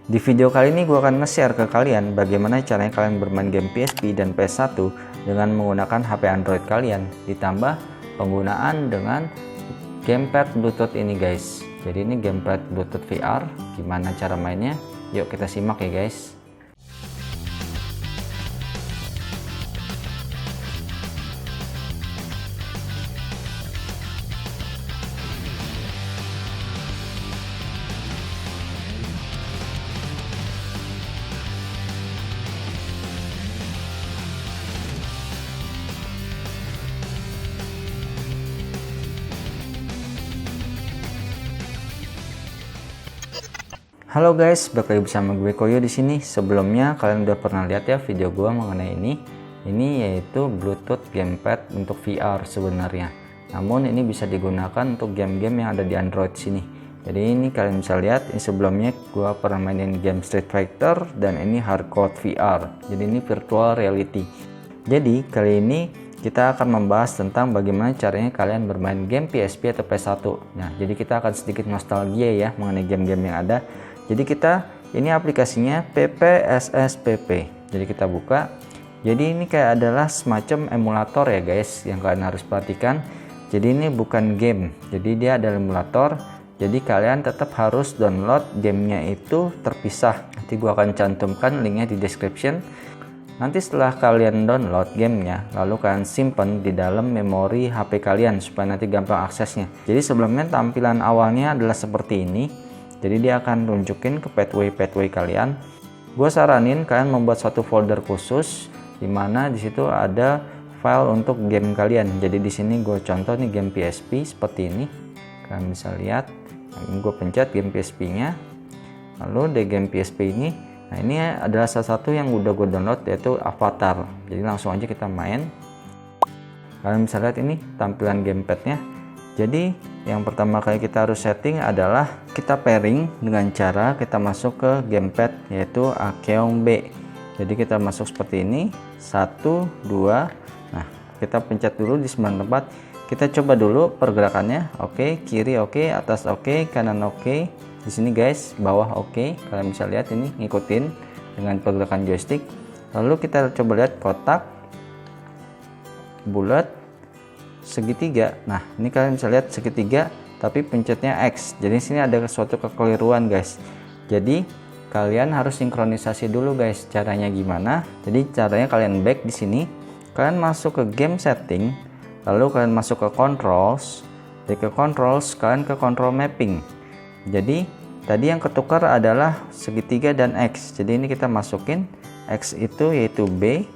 Di video kali ini gue akan nge-share ke kalian bagaimana caranya kalian bermain game PSP dan PS1 dengan menggunakan HP Android kalian, ditambah penggunaan dengan gamepad Bluetooth ini guys. Jadi ini gamepad Bluetooth VR, gimana cara mainnya? Yuk kita simak ya guys. Halo guys, balik lagi bersama gue Koyo di sini. Sebelumnya kalian udah pernah lihat ya video gue mengenai ini. Ini yaitu Bluetooth gamepad untuk VR sebenarnya. Namun ini bisa digunakan untuk game-game yang ada di Android sini. Jadi ini kalian bisa lihat, ini sebelumnya gue pernah mainin game Street Fighter dan ini Hardcore VR. Jadi ini virtual reality. Jadi kali ini kita akan membahas tentang bagaimana caranya kalian bermain game PSP atau PS1. Nah, jadi kita akan sedikit nostalgia ya mengenai game-game yang ada. Jadi ini aplikasinya PPSSPP. Jadi kita buka. Jadi ini kayak adalah semacam emulator ya guys, yang kalian harus perhatikan. Jadi ini bukan game. Jadi dia adalah emulator. Jadi kalian tetap harus download gamenya itu terpisah. Nanti gua akan cantumkan linknya di description. Nanti setelah kalian download gamenya, lalu kalian simpan di dalam memori HP kalian supaya nanti gampang aksesnya. Jadi sebelumnya tampilan awalnya adalah seperti ini. Jadi dia akan tunjukin ke pathway kalian. Gue saranin kalian membuat satu folder khusus, dimana disitu ada file untuk game kalian. Jadi di sini gue contoh nih game PSP seperti ini. Kalian bisa lihat. Nah, gue pencet game PSP-nya. Lalu di game PSP ini, nah ini adalah salah satu yang udah gue download yaitu Avatar. Jadi langsung aja kita main. Kalian bisa lihat ini tampilan gamepadnya. Jadi yang pertama kali kita harus setting adalah kita pairing dengan cara kita masuk ke gamepad yaitu Akeong B. Jadi kita masuk seperti ini 1, 2. Nah kita pencet dulu di 9 tempat. Kita coba dulu pergerakannya. Oke, kiri oke, atas oke, kanan oke. Di sini guys bawah oke. Kalian bisa lihat ini ngikutin dengan pergerakan joystick. Lalu kita coba lihat kotak, bulat, segitiga. Nah ini kalian bisa lihat segitiga tapi pencetnya X. Jadi sini ada suatu kekeliruan guys. Jadi kalian harus sinkronisasi dulu guys. Caranya gimana? Jadi caranya kalian back di sini, kalian masuk ke game setting, lalu kalian masuk ke controls. Dari ke controls kalian ke control mapping. Jadi tadi yang ketukar adalah segitiga dan X. Jadi ini kita masukin X itu yaitu B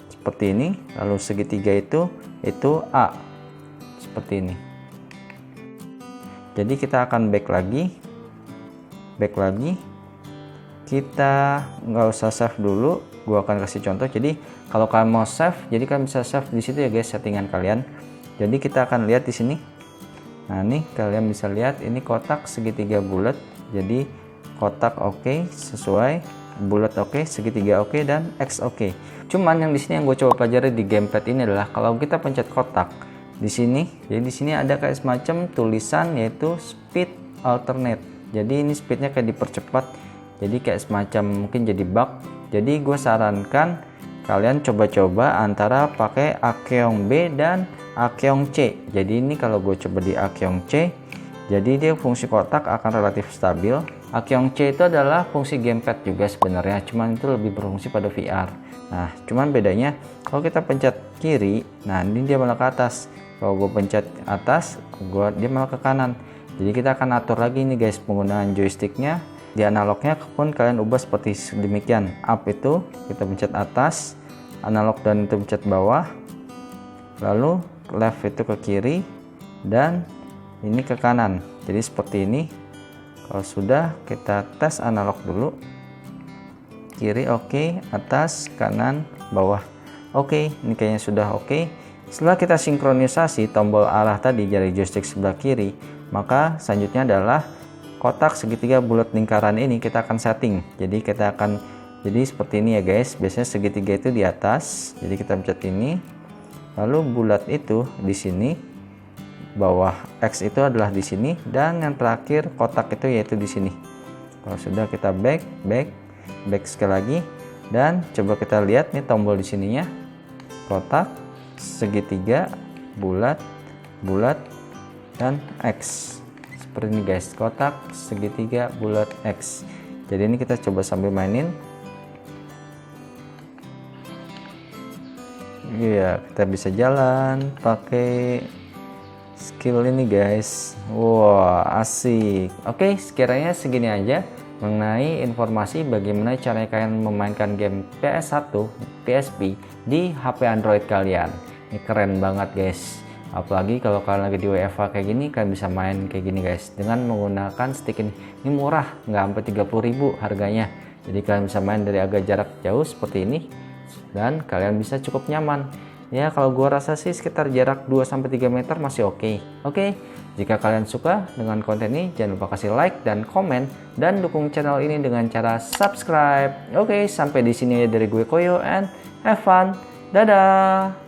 seperti ini, lalu segitiga itu A seperti ini. Jadi kita akan back lagi, kita nggak usah save dulu. Gua akan kasih contoh. Jadi kalau kalian mau save, jadi kalian bisa save di situ ya guys, settingan kalian. Jadi kita akan lihat di sini. Nah ini kalian bisa lihat ini kotak segitiga bulat. Jadi kotak oke, sesuai, bulat oke, segitiga oke, dan X oke. Cuman yang di sini yang gue coba pelajari di gamepad ini adalah kalau kita pencet kotak di sini, jadi di sini ada kayak semacam tulisan yaitu speed alternate. Jadi ini speednya kayak dipercepat, jadi kayak semacam mungkin jadi bug. Jadi gue sarankan kalian coba-coba antara pakai Akeong B dan Akeong C. Jadi ini kalau gue coba di Akeong C, jadi dia fungsi kotak akan relatif stabil. Akeong C itu adalah fungsi gamepad juga sebenarnya, cuman itu lebih berfungsi pada VR. Nah cuman bedanya kalau kita pencet kiri, nah ini dia malah ke atas. Kalau gue pencet atas, dia malah ke kanan. Jadi kita akan atur lagi nih guys penggunaan joysticknya. Di analognya pun kalian ubah seperti demikian. Up itu kita pencet atas, analog dan itu pencet bawah. Lalu left itu ke kiri dan ini ke kanan. Jadi seperti ini. Kalau sudah kita tes analog dulu. Kiri oke, atas, kanan, bawah. Oke, ini kayaknya sudah oke. Setelah kita sinkronisasi tombol arah tadi dari joystick sebelah kiri, maka selanjutnya adalah kotak segitiga bulat lingkaran ini kita akan setting. Jadi seperti ini ya guys. Biasanya segitiga itu di atas. Jadi kita pencet ini. Lalu bulat itu di sini. Bawah X itu adalah di sini dan yang terakhir kotak itu yaitu di sini. Kalau sudah kita back sekali lagi, dan coba kita lihat nih tombol di sininya, kotak, segitiga, bulat, dan X. Seperti ini guys, kotak, segitiga, bulat, X. Jadi ini kita coba sambil mainin. Iya, kita bisa jalan pakai skill ini guys. Wah, asik. Oke, sekiranya segini aja mengenai informasi bagaimana caranya kalian memainkan game PS1, PSP di HP Android kalian. Ini keren banget guys. Apalagi kalau kalian lagi di WFH kayak gini, kalian bisa main kayak gini guys dengan menggunakan stick ini. Ini murah, nggak sampai 30.000 harganya. Jadi kalian bisa main dari agak jarak jauh seperti ini, dan kalian bisa cukup nyaman. Ya, kalau gua rasa sih sekitar jarak 2-3 meter masih oke. Oke, jika kalian suka dengan konten ini, jangan lupa kasih like dan komen, dan dukung channel ini dengan cara subscribe. Oke, sampai di sini ya dari gue Koyo, and have fun. Dadah.